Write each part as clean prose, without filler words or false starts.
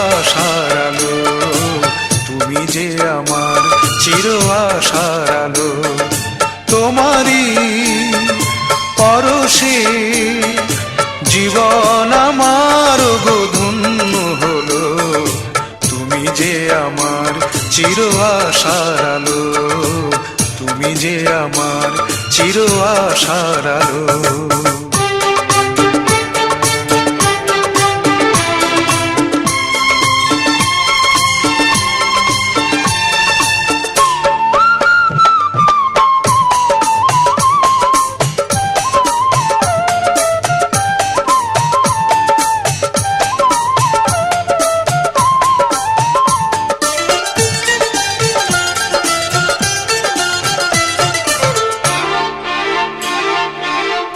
আশার আলো, তুমি যে আমার চির আশার আলো। তোমারই পরশে জীবন আমার গো ধন্য হলো, তুমি যে আমার চির আশার আলো, তুমি যে আমার চির আশার আলো।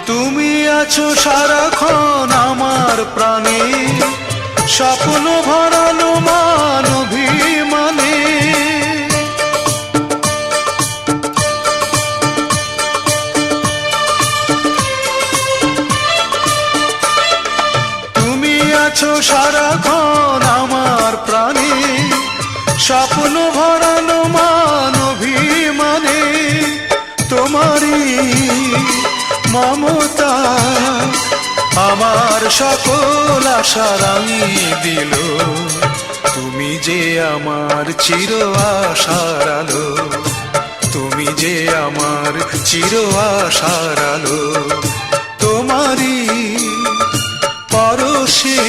তুমি আছো সারাক্ষণ আমার প্রাণে, স্বপ্ন ভরানো মান অভিমানে। তুমি আছো সারাক্ষণ আমার প্রাণে, স্বপ্ন ভরানো মান অভিমানে। তোমারই মমতা আমার সকল আশা রাঙিয়ে দিল, তুমি যে আমার চির আশার আলো, তুমি যে আমার চির আশার আলো। তোমারই পরশে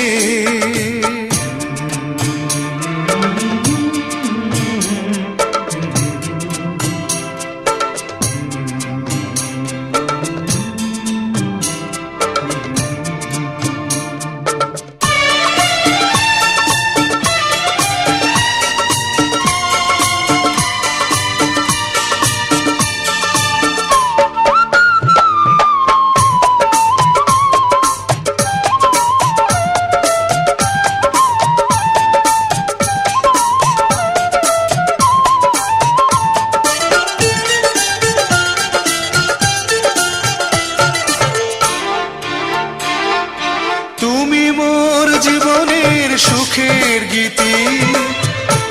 জীবনের সুখের গীতি,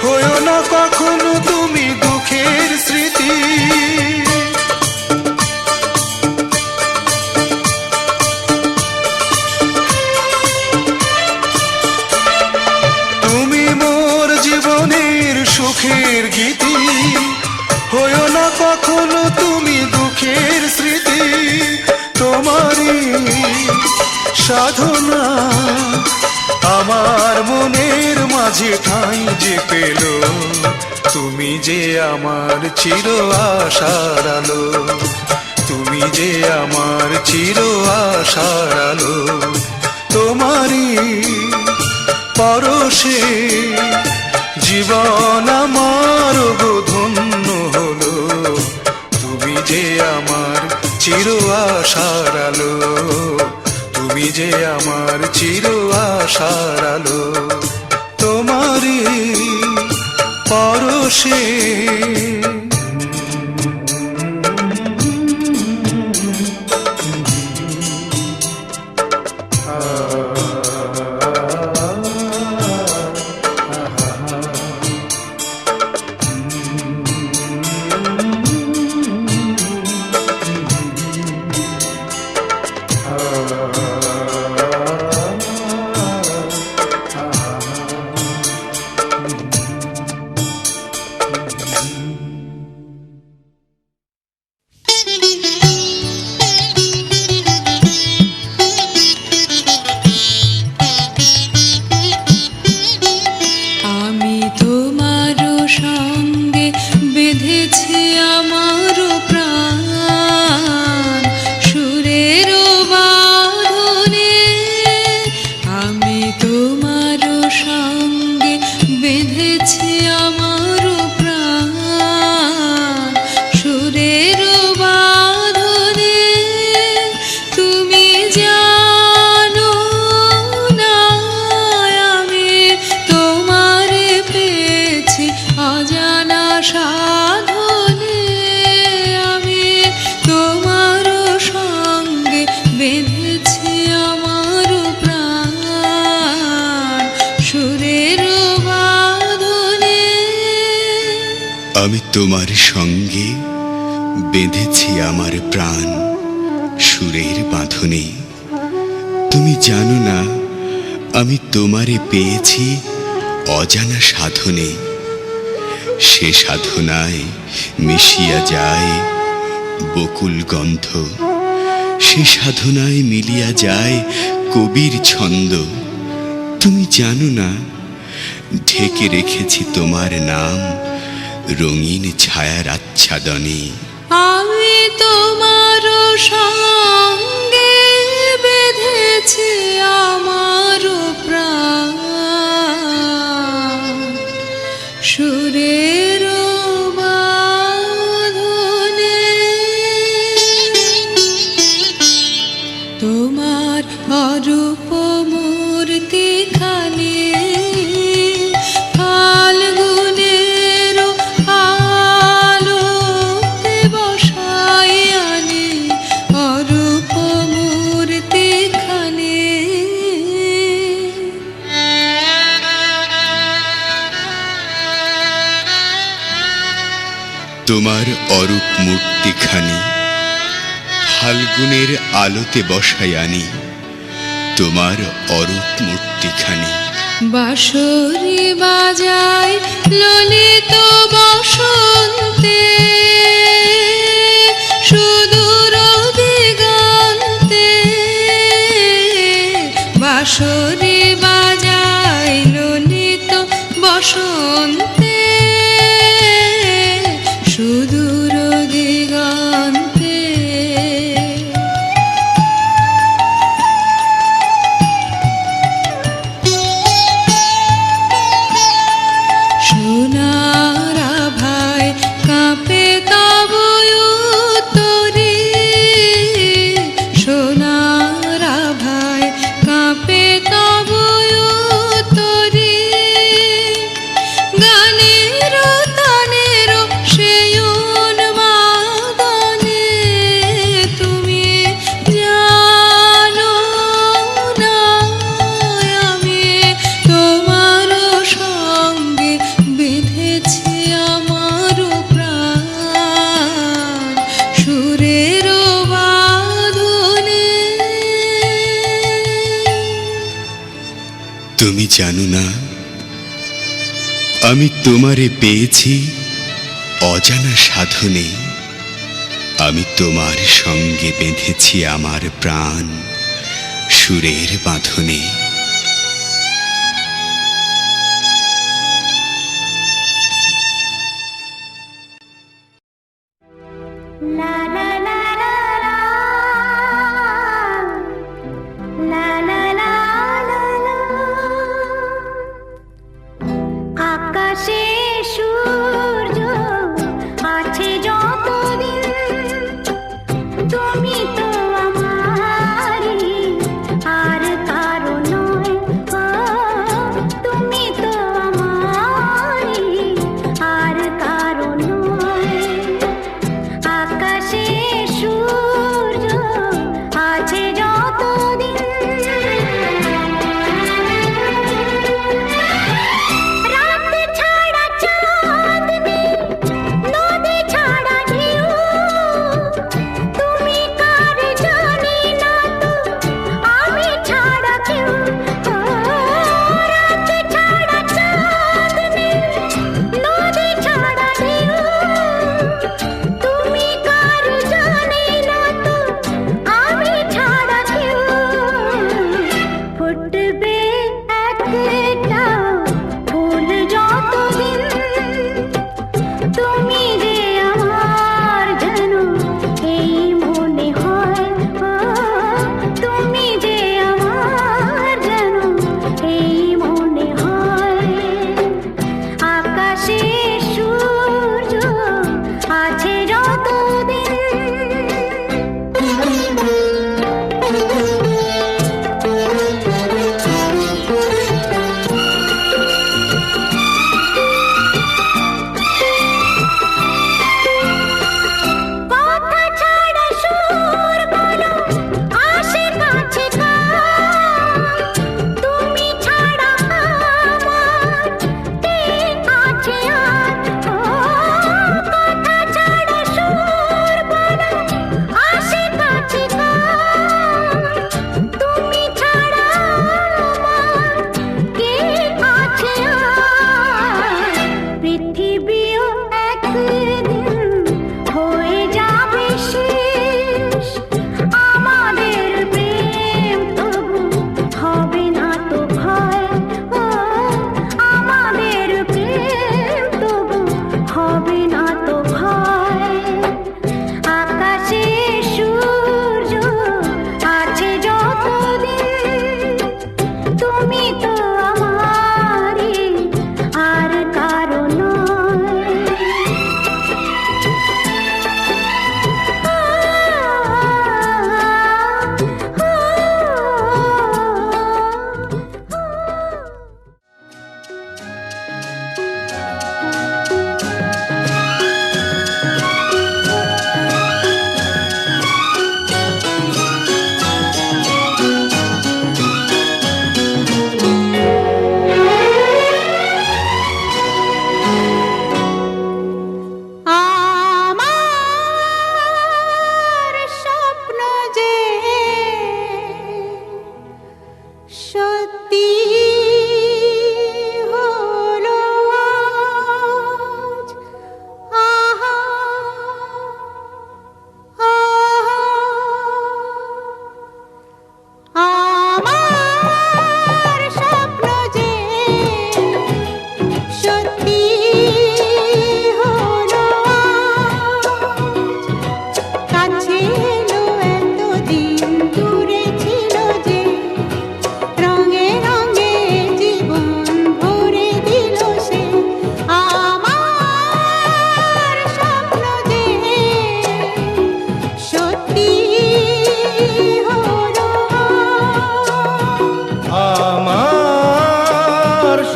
হয়ো না কখনো তুমি দুঃখের স্মৃতি। তুমি মোর জীবনের সুখের গীতি, হয়ো না কখনো তুমি দুঃখের স্মৃতি। তোমারই সাধনা আমার মনের মাঝে ঠাঁই যে পেল, তুমি যে আমার চির আশার আলো, তুমি যে আমার চির আশার আলো। তোমারই পরশে জীবন আমার গো ধন্য হলো, তুমি যে আমার চির আশার আলো, তুমি যে আমার চির আশার আলো। তোমারই পরশে আমি তোমার সঙ্গে বেঁধেছি আমার প্রাণ সুরের বাঁধনে। তুমি জানো না আমি তোমারে পেয়েছি অজানা সাধনে। সে সাধনায় মিশিয়া যায় বকুল গন্ধ, সে সাধনায় মিলিয়া যায় কবির ছন্দ। তুমি জানো না ঢেকে রেখেছি তোমার নাম রঙিন ছায়ার আচ্ছাদনে। আমি তোমার সঙ্গে বেঁধেছি আমার প্রাণ সুরের বাঁধনে। তোমার অরূপ মূর্তি খানি ফাল্গুনের আলোতে বসাই আনি অরূপ মূর্তি খানি। তোমার অরূপ মূর্তিখানি ফাল্গুনের আলোতে বসাই আনি তোমার অরূপ মূর্তিখানি। বাঁশরি বাজায় ললিত বসন্তে সুদূর দিগন্তে। বাঁশরি বাজায় ললিত বসন্তে সুদূর দিগন্তে। সোনার আভায় কাঁপে তব উত্তরী, সোনার আভায় কাঁপে তব উত্তরী। গানের তানের সেই উন্মাদনে তুমি জানো না আমি তোমার সঙ্গে বেঁধেছি আমার প্রাণ সুরের বাঁধনে। তুমি জানো না আমি তোমারে পেয়েছি অজানা সাধনে। আমি তোমার সঙ্গে বেঁধেছি আমার প্রাণ সুরের বাঁধনে। La la la la la la la la la la আকাশে সূর্য আছে যতদিন তুমি তো আমারই আর কারো নও।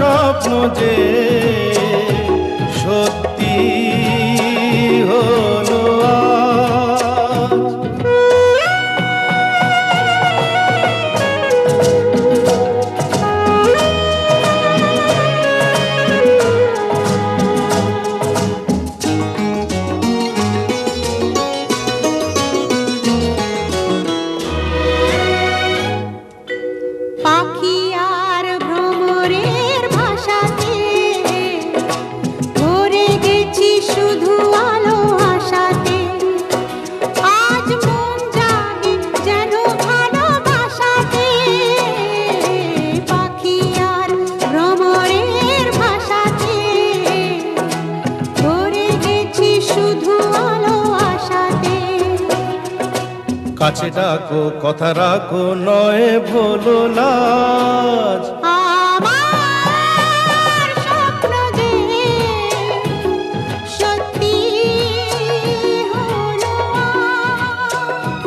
স্বপ্ন যে সত্যি হলো আজ। পাখি আর ভ্রমরের ভাষাতে ভরে গেছি শুধু আলো আশাতে। আজ মন জাগে যেন ভালোবাসাতে। পাখি আর ভ্রমরের ভাষাতে ভরে গেছি শুধু আলো আশাতে। কাছে ডাকো কথা রাখো নয় ভোলো লাজ। আমার স্বপ্ন যে সত্যি হলো আজ।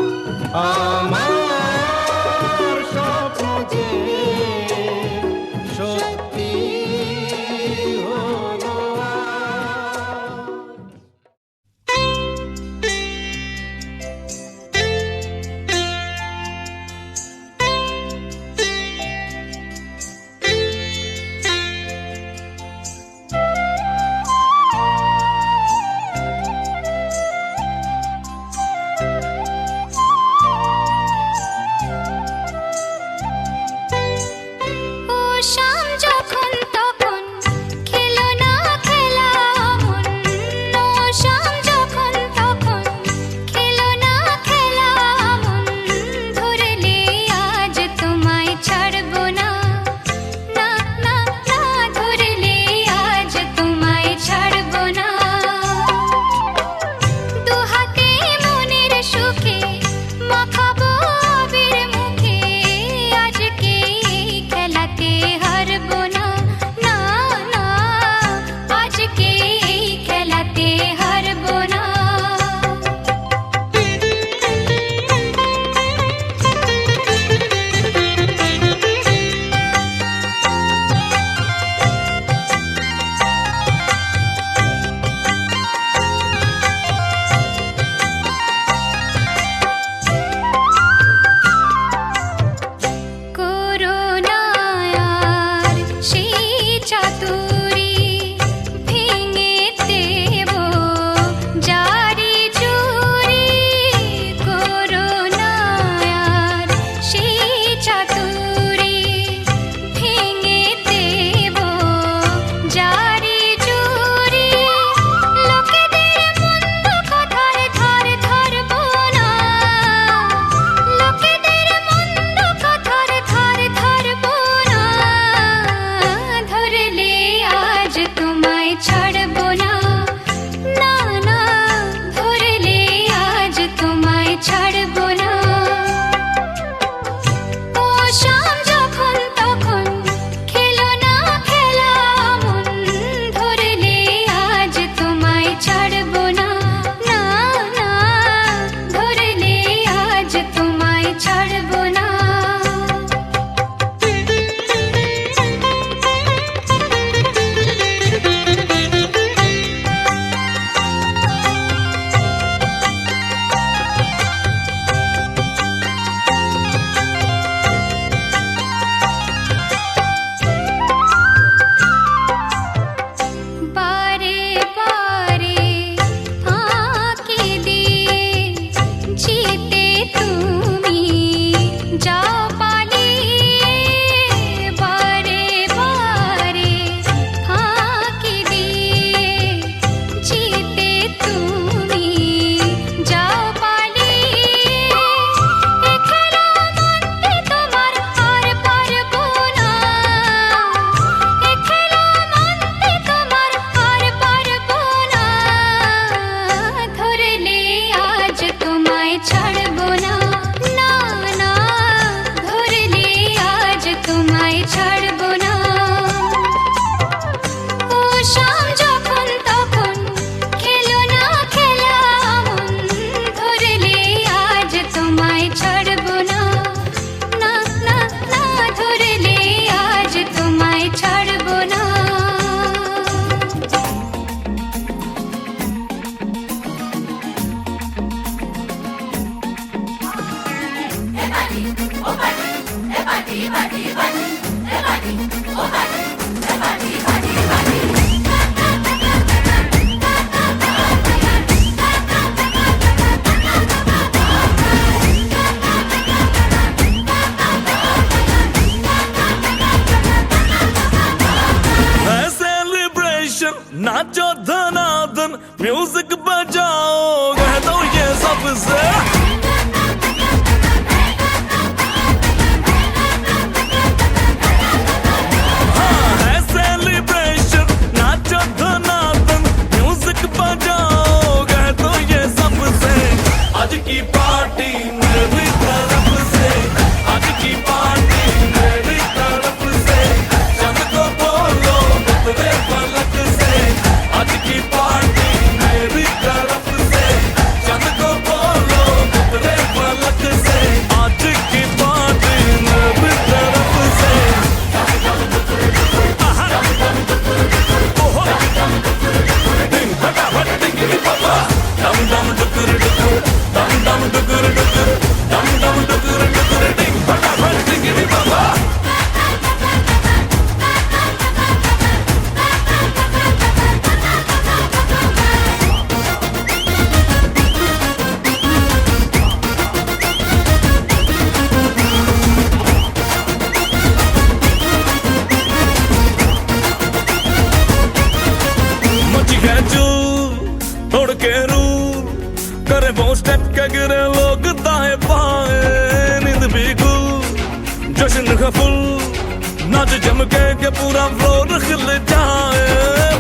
আমার স্বপ্ন যে সত্যি হলো আজ। सेलिब्रेशन नाचो धनाधन म्यूजिक बजाओ कह दो ये सबसे हाँ है सेलिब्रेशन नाचो धनाधन म्यूजिक बजाओ कह दो ये सबसे आज की पार्टी मेरी तरफ से आज की पार्टी मेरी तरफ से चंद को बोलो उतरे पलक से आज की पार्टी मेरी तरफ से चंद को बोलो उतरे पलक से आज की पार्टी मेरी तरफ से ओहो दिन फटाफट टिंगी बाबा दम दम डुकुर डुकुर दम दम डुकुर डुकुर दम दम डुकुर डुकुर डिंग फटाफट टिंगी बाबा मची है चूर तोड़ के रूर करे वो स्टेप के गिरे लोग दाएं बाएं नींद भी गुल जश्न का फुल नाच जम के पूरा फ्लोर खिल जाए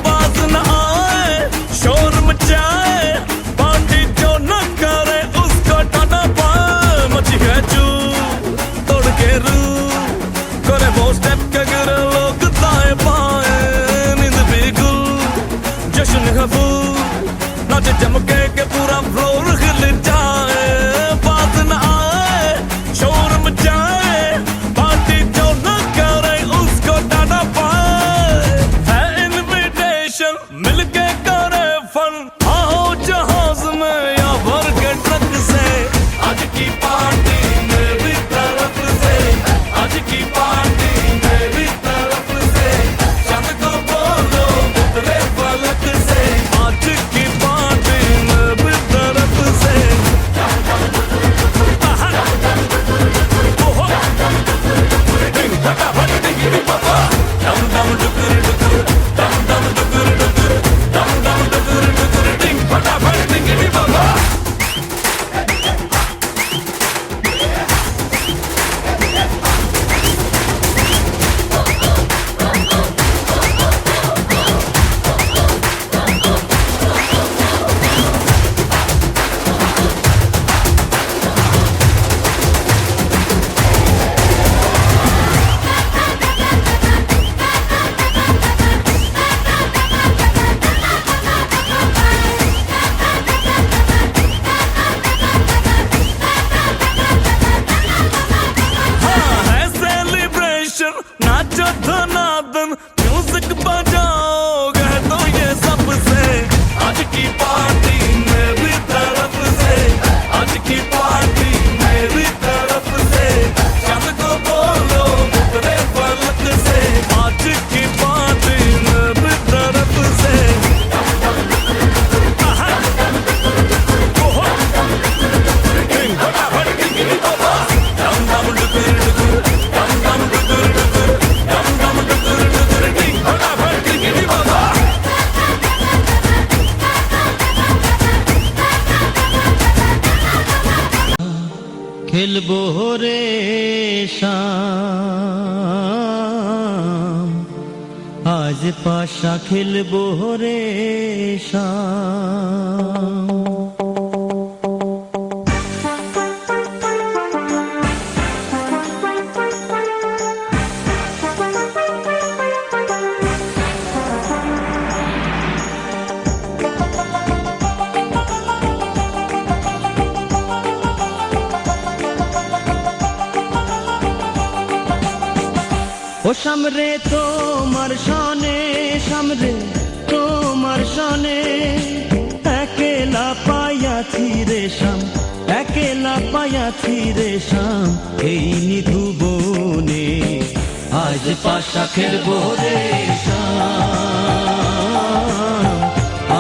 बात न आए शोर मचाए पार्टी जो न करे उसको टाटा पाए मची है चूर तोड़ के रूर करे वो स्टेप के गिरे लोग दाएं बाएं नींद भी गुल जश्न का फूल नाच चमके के पूरा फ्लोर खिल जाए बात न आए शोर मचाए पार्टी जो न करे उसको टाटा पाए है इनविटेशन मिलके करे फन आओ जहाज में या भर के ट्रक से आज की पार्टी मेरी तरफ से आज की पार्टी मेरी तरफ से चंद को बोलो उतरे पलक से आज की पार्टी मेरी तरफ से ओहो डिंग फटाफट डिंगी बाबा दम दम डुकुर डुकुर दम दम डुकुर डुकुर दम दम डुकुर डुकुर डिंग फटाफट डिंगी बाबा हाँ है सेलिब्रेशन नाचो धनाधन म्यूजिक बजाओ कह दो ये सबसे आज की पार्टी मेरी तरफ से आज की पार्टी मेरी तरफ से चंद को बोलो उतरे पलक से आज की पार्टी मेरी तरफ से ओहो डिंग फटाफट डिंगी बाबा दम दम डुकुर डुकुर दम दम डुकुर डुकुर दम दम डुकुर डुकुर डिंग फटाफट डिंगी बाबा খেলবো রে শাম আজ পাশা খেলবো রে শাম ও সামরে তোমার সনে সামরে তোমার সনে একেলা পায়াছি রে শাম একেলা পায়াছি রে শাম এই নিধু বনে আজ পাশা খেলবো রে শাম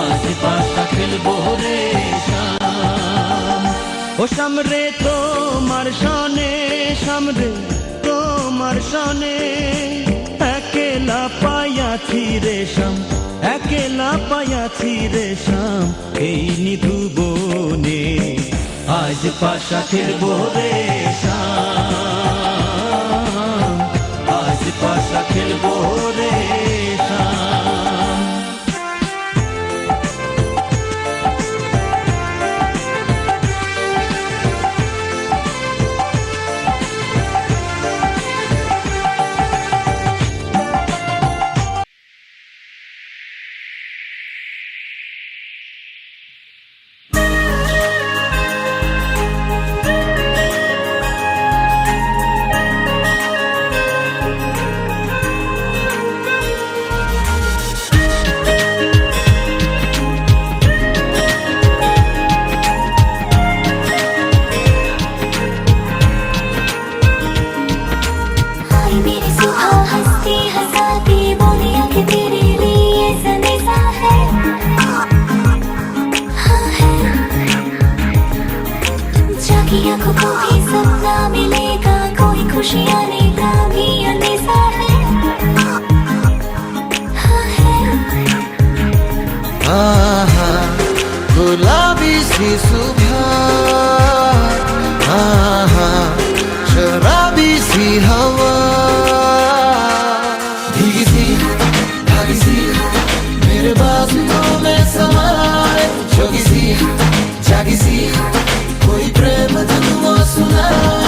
আজ পাশা খেলবো রে শাম ও সামরে তোমার সনে সামরে তোমার সনে একেলা পায়াছি রে শাম একেলা পাইয়াছি রে শাম এই নিধু বনে, আজ পাশা খেলবো রে শাম, আজ পাশা খেলবো রে শাম। आई मेरी सुबह हंसती हंसाती बोलिया कि तेरे लिए संदेशा है, हाँ है। जागी आंखों को भी सपना मिलेगा, कोई खुशी आने का भी अंदेशा है, हाँ है। आहा गुलाबी सी सुबह, आहा शराबी सी हवा, भीगी सी भागी सी मेरे बाजुओं में समाए, जोगी सी जागी सी कोई प्रेम धुन वो सुनाए।